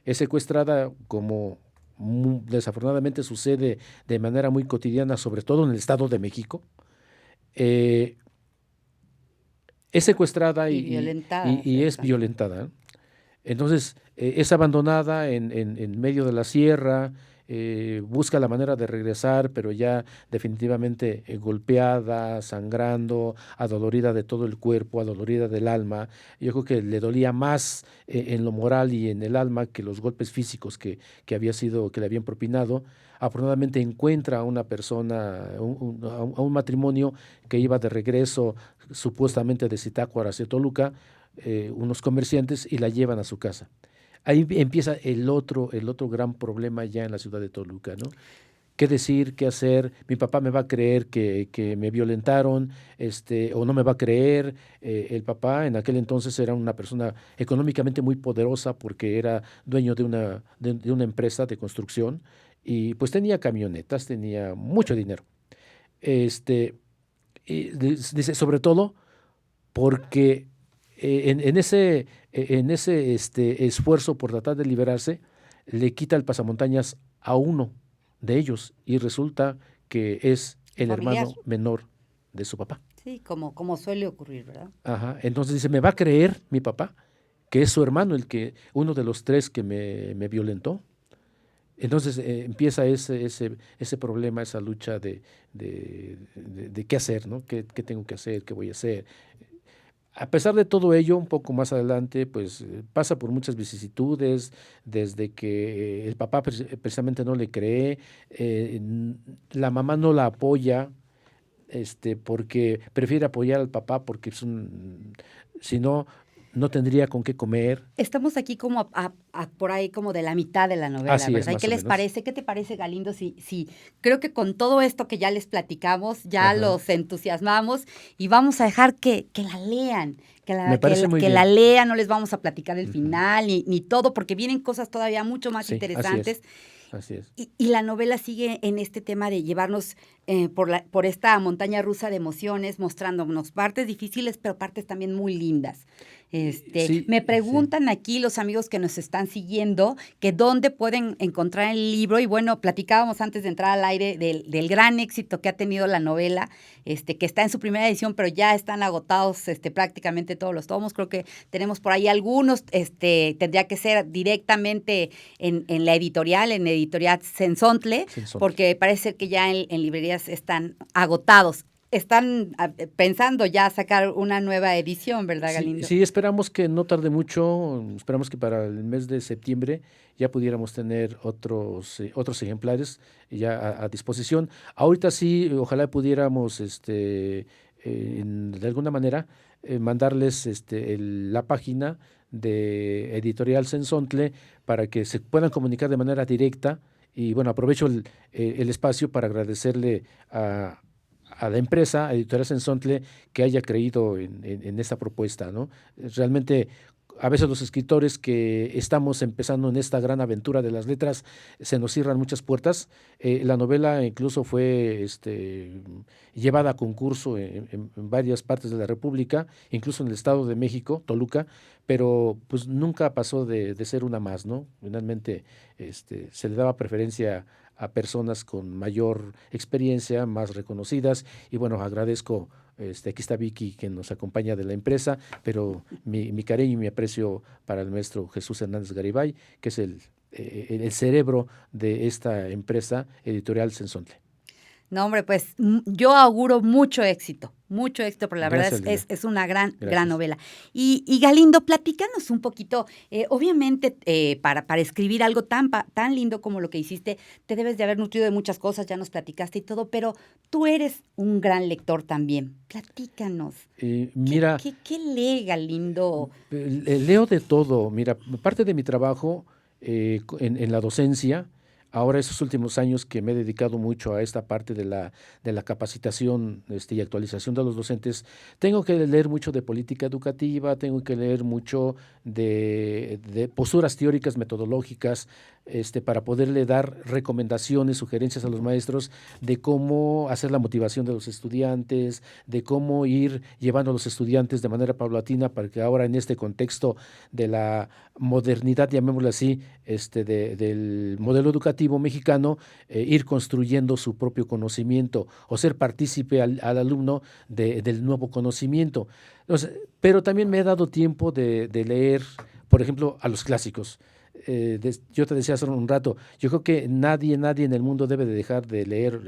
Es secuestrada como desafortunadamente sucede de manera muy cotidiana, sobre todo en el Estado de México. Es secuestrada Y violentada. y es violentada. Entonces, es abandonada en medio de la sierra, busca la manera de regresar, pero ya definitivamente golpeada, sangrando, adolorida de todo el cuerpo, adolorida del alma. Yo creo que le dolía más en lo moral y en el alma que los golpes físicos que le habían propinado. Afortunadamente encuentra a una persona, a un matrimonio que iba de regreso supuestamente de Zitácuaro hacia Toluca, unos comerciantes, y la llevan a su casa. Ahí empieza el otro gran problema ya en la ciudad de Toluca, ¿no? ¿Qué decir? ¿Qué hacer? Mi papá me va a creer que me violentaron, o no me va a creer. El papá en aquel entonces era una persona económicamente muy poderosa porque era dueño de una empresa de construcción y pues tenía camionetas, tenía mucho dinero. Dice, sobre todo porque en ese esfuerzo por tratar de liberarse, le quita el pasamontañas a uno de ellos y resulta que es el Familiar. hermano menor de su papá. Sí, como suele ocurrir, ¿verdad? Ajá. Entonces dice, ¿me va a creer mi papá que es su hermano uno de los tres que me violentó? Entonces empieza ese problema, esa lucha de qué hacer, ¿no? ¿Qué tengo que hacer? ¿Qué voy a hacer? A pesar de todo ello, un poco más adelante, pues pasa por muchas vicisitudes, desde que el papá precisamente no le cree, la mamá no la apoya, porque prefiere apoyar al papá porque si no, no tendría con qué comer. Estamos aquí como por ahí como de la mitad de la novela, Así es, ¿verdad? ¿Y más qué o les menos. parece? ¿Qué te parece, Galindo? Si creo que con todo esto que ya les platicamos, ya Ajá. los entusiasmamos y vamos a dejar que la lean, Me parece muy que bien. la lean, no les vamos a platicar el Ujú. final ni todo, porque vienen cosas todavía mucho más Sí, interesantes. así es. Y la novela sigue en este tema de llevarnos por esta montaña rusa de emociones, mostrándonos partes difíciles, pero partes también muy lindas. Sí, Me sí. preguntan aquí los amigos que nos están siguiendo que dónde pueden encontrar el libro. Y bueno, platicábamos antes de entrar al aire del gran éxito que ha tenido la novela, que está en su primera edición, pero ya están agotados prácticamente todos los tomos. Creo que tenemos por ahí algunos, tendría que ser directamente en la editorial, en Editorial Sensontle, porque parece ser que ya en librerías están agotados. Están pensando ya sacar una nueva edición, ¿verdad, Galindo? Sí, esperamos que no tarde mucho, esperamos que para el mes de septiembre ya pudiéramos tener otros ejemplares ya a disposición. Ahorita sí, ojalá pudiéramos, de alguna manera, mandarles la página de Editorial Sensontle para que se puedan comunicar de manera directa. Y bueno, aprovecho el espacio para agradecerle a a la empresa, a Editorial Sensontle, que haya creído en esta propuesta, ¿no? Realmente, a veces los escritores que estamos empezando en esta gran aventura de las letras, se nos cierran muchas puertas. La novela incluso fue llevada a concurso en varias partes de la República, incluso en el Estado de México, Toluca, pero pues nunca pasó de ser una más, ¿no? Finalmente se le daba preferencia a personas con mayor experiencia, más reconocidas, y bueno, agradezco, aquí está Vicky, que nos acompaña de la empresa, pero mi cariño y mi aprecio para el maestro Jesús Hernández Garibay, que es el cerebro de esta empresa editorial Sensontle. No, hombre, pues yo auguro mucho éxito, porque la Gracias, verdad Lina. es una gran Gracias. novela. Y Galindo, platícanos un poquito, obviamente para escribir algo tan lindo como lo que hiciste, te debes de haber nutrido de muchas cosas, ya nos platicaste y todo, pero tú eres un gran lector también. Platícanos. Mira, ¿Qué lee Galindo? leo de todo. Mira, parte de mi trabajo en la docencia, ahora esos últimos años que me he dedicado mucho a esta parte de la capacitación y actualización de los docentes, tengo que leer mucho de política educativa, tengo que leer mucho de posturas teóricas, metodológicas, para poderle dar recomendaciones, sugerencias a los maestros de cómo hacer la motivación de los estudiantes, de cómo ir llevando a los estudiantes de manera paulatina para que ahora en este contexto de la modernidad, llamémoslo así, del modelo educativo mexicano, ir construyendo su propio conocimiento o ser partícipe al alumno del nuevo conocimiento. Entonces, pero también me he dado tiempo de leer, por ejemplo, a los clásicos. Yo te decía hace un rato, yo creo que nadie en el mundo debe de dejar de leer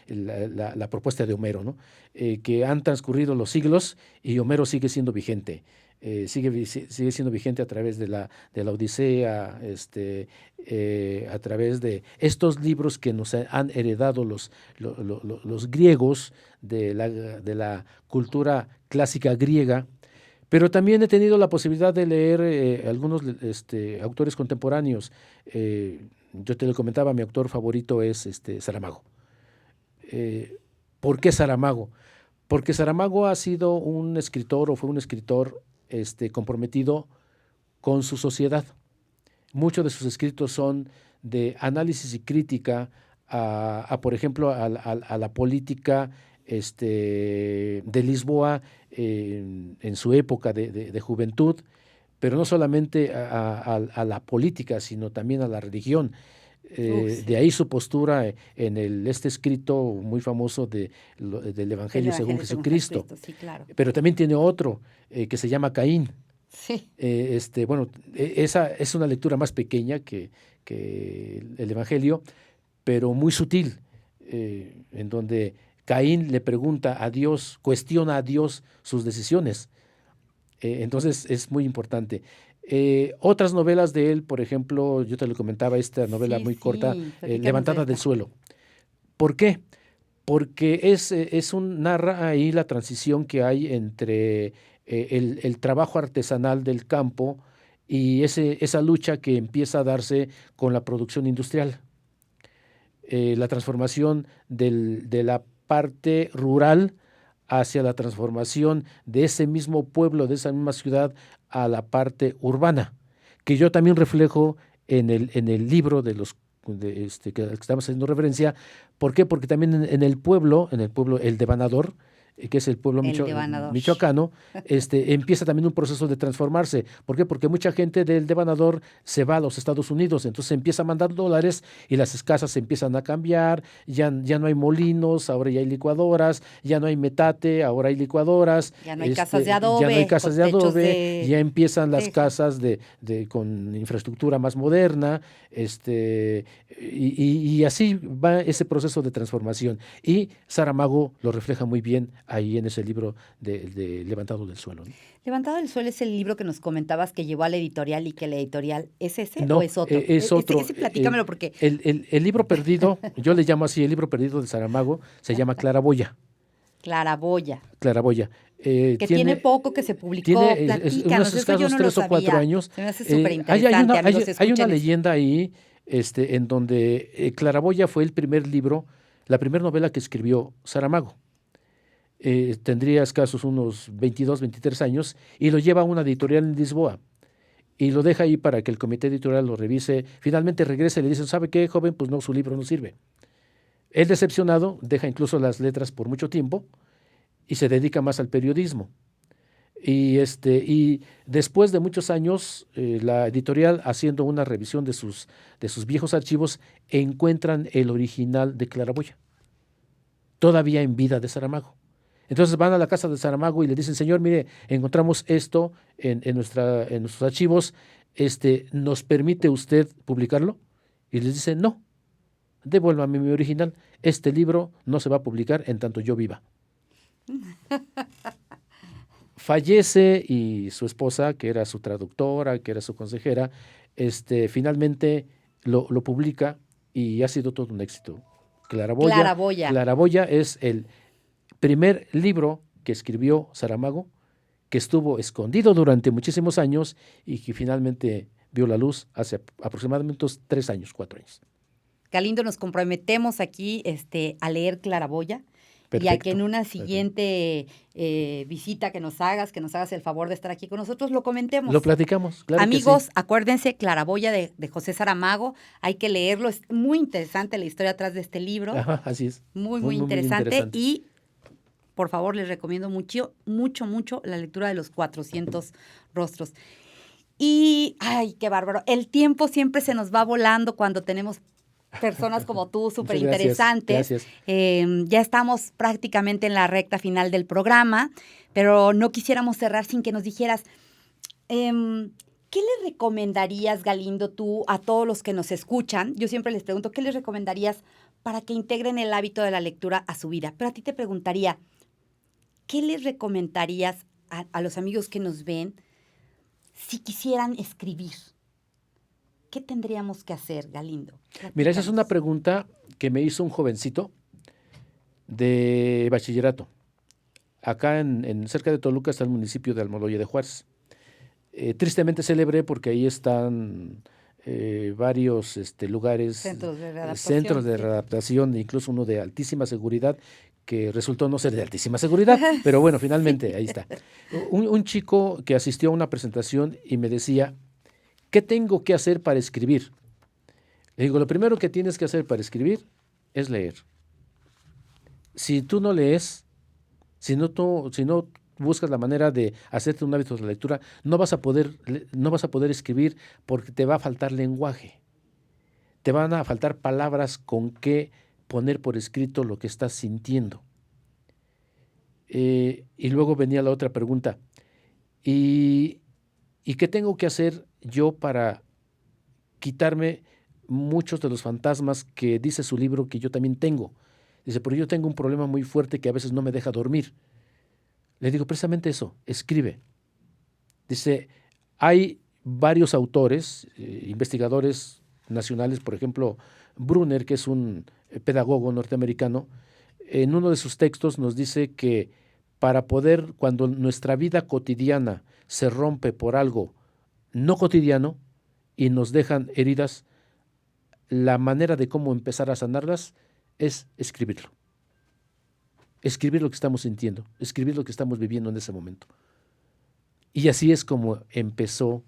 la propuesta de Homero, ¿no? Que han transcurrido los siglos y Homero sigue siendo vigente. Sigue siendo vigente a través de la Odisea, a través de estos libros que nos han heredado los griegos de la cultura clásica griega. Pero también he tenido la posibilidad de leer algunos autores contemporáneos. Yo te lo comentaba, mi autor favorito es Saramago. ¿Por qué Saramago? Porque Saramago ha sido un escritor, o fue un escritor comprometido con su sociedad. Muchos de sus escritos son de análisis y crítica por ejemplo, a la política de Lisboa en su época de juventud, pero no solamente a la política, sino también a la religión. Sí. De ahí su postura en este escrito muy famoso del Evangelio según Jesucristo. Sí, claro. Pero también tiene otro que se llama Caín. Sí. Bueno, esa es una lectura más pequeña que el Evangelio, pero muy sutil, en donde Caín le pregunta a Dios, cuestiona a Dios sus decisiones. Entonces es muy importante. Otras novelas de él, por ejemplo, yo te lo comentaba, esta novela muy corta, Levantada del suelo. ¿Por qué? Porque narra ahí la transición que hay entre el trabajo artesanal del campo y esa lucha que empieza a darse con la producción industrial. La transformación de la parte rural hacia la transformación de ese mismo pueblo, de esa misma ciudad, a la parte urbana, que yo también reflejo en el libro que estamos haciendo referencia. ¿Por qué? Porque también en el pueblo, el Devanador, que es el pueblo michoacano, empieza también un proceso de transformarse. ¿Por qué? Porque mucha gente del Devanador se va a los Estados Unidos, entonces empieza a mandar dólares y las casas se empiezan a cambiar, ya no hay molinos, ahora ya hay licuadoras, ya no hay metate, ahora hay licuadoras. Ya no hay casas de adobe. Ya no hay casas de adobe, ya empiezan las casas con infraestructura más moderna, y así va ese proceso de transformación. Y Saramago lo refleja muy bien ahí en ese libro de Levantado del Suelo, ¿no? Levantado del Suelo es el libro que nos comentabas que llevó a la editorial y que la editorial ¿es ese no, o es otro? Es otro. Ese platícamelo porque... El libro perdido, yo le llamo así, el libro perdido de Saramago, se llama Claraboya. Claraboya. Que tiene poco que se publicó. Tiene Platícanos, unos escasos 3 o 4 años. Se me hace súper interesante. Hay una leyenda ahí en donde Claraboya fue el primer libro, la primera novela que escribió Saramago. tendría escasos unos 22, 23 años, y lo lleva a una editorial en Lisboa y lo deja ahí para que el comité editorial lo revise. Finalmente regresa y le dice, ¿sabe qué, joven? Pues no, su libro no sirve. Él, decepcionado, deja incluso las letras por mucho tiempo y se dedica más al periodismo. Y después de muchos años, la editorial, haciendo una revisión de sus viejos archivos, encuentran el original de Claraboya, todavía en vida de Saramago. Entonces van a la casa de Saramago y le dicen, señor, mire, encontramos esto en nuestros archivos, ¿nos permite usted publicarlo? Y les dice, no, devuélvame mi original, este libro no se va a publicar en tanto yo viva. Fallece y su esposa, que era su traductora, que era su consejera, finalmente lo publica y ha sido todo un éxito. Claraboya. Claraboya es el primer libro que escribió Saramago, que estuvo escondido durante muchísimos años y que finalmente vio la luz hace aproximadamente 3 años, 4 años. Galindo, nos comprometemos aquí a leer Claraboya. Perfecto, y a que en una siguiente visita que nos hagas el favor de estar aquí con nosotros, lo comentemos. Lo platicamos, claro. Amigos, que sí. Acuérdense, Claraboya de José Saramago, hay que leerlo, es muy interesante la historia atrás de este libro. Ajá, así es. Muy interesante. Y por favor, les recomiendo mucho la lectura de los 400 rostros. Y, ay, qué bárbaro, el tiempo siempre se nos va volando cuando tenemos personas como tú, súper interesantes. Gracias. Ya estamos prácticamente en la recta final del programa, pero no quisiéramos cerrar sin que nos dijeras, ¿qué le recomendarías, Galindo, tú a todos los que nos escuchan? Yo siempre les pregunto, ¿qué les recomendarías para que integren el hábito de la lectura a su vida? Pero a ti te preguntaría, ¿qué les recomendarías a los amigos que nos ven si quisieran escribir? ¿Qué tendríamos que hacer, Galindo? Mira, esa es una pregunta que me hizo un jovencito de bachillerato. Acá cerca de Toluca está el municipio de Almoloya de Juárez. Tristemente célebre porque ahí están varios lugares, centros de readaptación, incluso uno de altísima seguridad, que resultó no ser de altísima seguridad, pero bueno, finalmente ahí está. Un chico que asistió a una presentación y me decía, ¿qué tengo que hacer para escribir? Le digo, lo primero que tienes que hacer para escribir es leer. Si tú no lees, si no buscas la manera de hacerte un hábito de lectura, no vas a poder escribir porque te va a faltar lenguaje. Te van a faltar palabras con que poner por escrito lo que estás sintiendo. Y luego venía la otra pregunta. ¿Y qué tengo que hacer yo para quitarme muchos de los fantasmas que dice su libro que yo también tengo? Dice, pero yo tengo un problema muy fuerte que a veces no me deja dormir. Le digo, precisamente eso, escribe. Dice, hay varios autores, investigadores nacionales, por ejemplo, Brunner, que es un pedagogo norteamericano, en uno de sus textos nos dice que cuando nuestra vida cotidiana se rompe por algo no cotidiano y nos dejan heridas, la manera de cómo empezar a sanarlas es escribirlo. Escribir lo que estamos sintiendo, escribir lo que estamos viviendo en ese momento. Y así es como empezó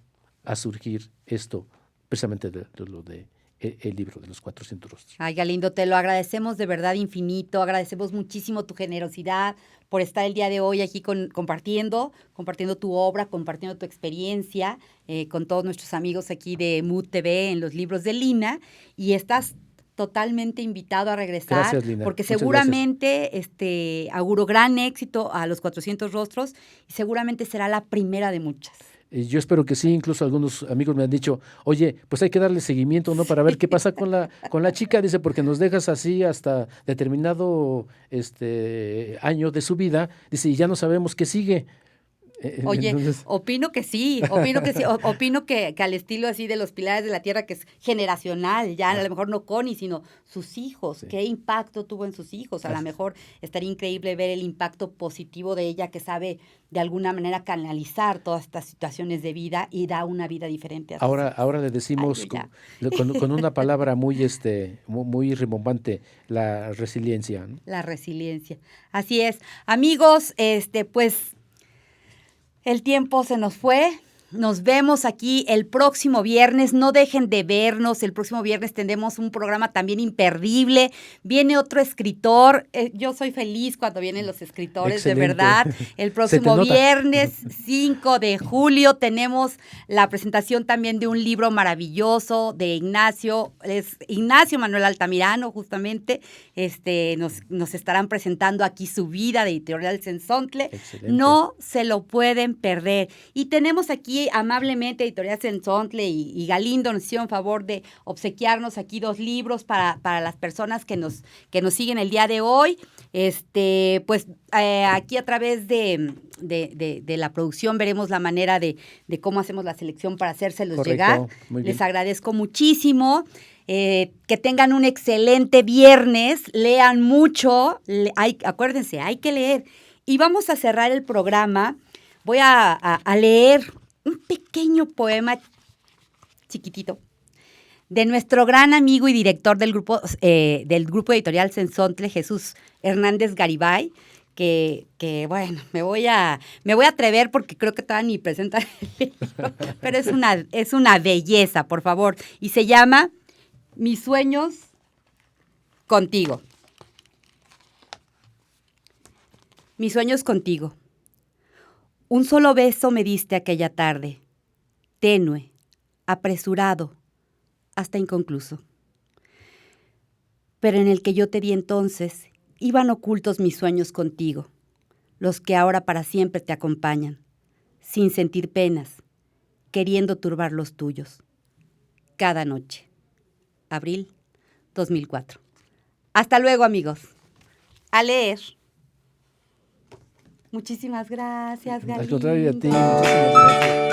a surgir esto, precisamente de lo de el libro de los 400 rostros. Ay, Galindo, te lo agradecemos de verdad infinito, agradecemos muchísimo tu generosidad por estar el día de hoy aquí compartiendo tu obra, compartiendo tu experiencia con todos nuestros amigos aquí de Mood TV en los libros de Lina, y estás totalmente invitado a regresar. Gracias, Lina. Porque muchas seguramente auguro gran éxito a los 400 rostros y seguramente será la primera de muchas. Yo espero que sí, incluso algunos amigos me han dicho, oye, pues hay que darle seguimiento, ¿no? Para ver qué pasa con la chica, dice, porque nos dejas así hasta determinado año de su vida, dice, y ya no sabemos qué sigue. Oye, Entonces, opino que sí, opino que al estilo así de los Pilares de la Tierra, que es generacional, ya a lo mejor no Connie, sino sus hijos, sí. qué impacto tuvo en sus hijos, a lo Así- mejor estaría increíble ver el impacto positivo de ella, que sabe de alguna manera canalizar todas estas situaciones de vida y da una vida diferente a sus hijos. Ahora le Ay, decimos yo ya. con una palabra muy, muy rimbombante, la resiliencia, ¿no? La resiliencia. Así es. Amigos, pues el tiempo se nos fue. Nos vemos aquí el próximo viernes. No dejen de vernos. El próximo viernes tendremos un programa también imperdible. Viene otro escritor. Yo soy feliz cuando vienen los escritores, de Excelente. verdad. El Se te próximo nota. viernes 5 de julio tenemos la presentación también de un libro maravilloso de Ignacio. Es Ignacio Manuel Altamirano, justamente. Nos estarán presentando aquí su vida de Editorial Sensontle. Excelente. No se lo pueden perder. Y tenemos aquí amablemente Editorial Sensontle y Galindo nos hicieron favor de obsequiarnos aquí 2 libros para las personas que nos siguen el día de hoy. Aquí a través de la producción veremos la manera de cómo hacemos la selección para hacérselos Correcto, llegar. muy bien. Les agradezco muchísimo. Que tengan un excelente viernes, lean mucho, acuérdense, hay que leer. Y vamos a cerrar el programa. Voy a leer un pequeño poema chiquitito de nuestro gran amigo y director del grupo editorial Sensontle, Jesús Hernández Garibay, que bueno, me voy a atrever porque creo que todavía ni presenta el libro, pero es una belleza, por favor. Y se llama Mis sueños contigo. Mis sueños contigo. Un solo beso me diste aquella tarde, tenue, apresurado, hasta inconcluso. Pero en el que yo te di entonces, iban ocultos mis sueños contigo, los que ahora para siempre te acompañan, sin sentir penas, queriendo turbar los tuyos. Cada noche. Abril 2004. Hasta luego, amigos. A leer. Muchísimas gracias, Galindo. Al contrario, a ti, muchísimas gracias.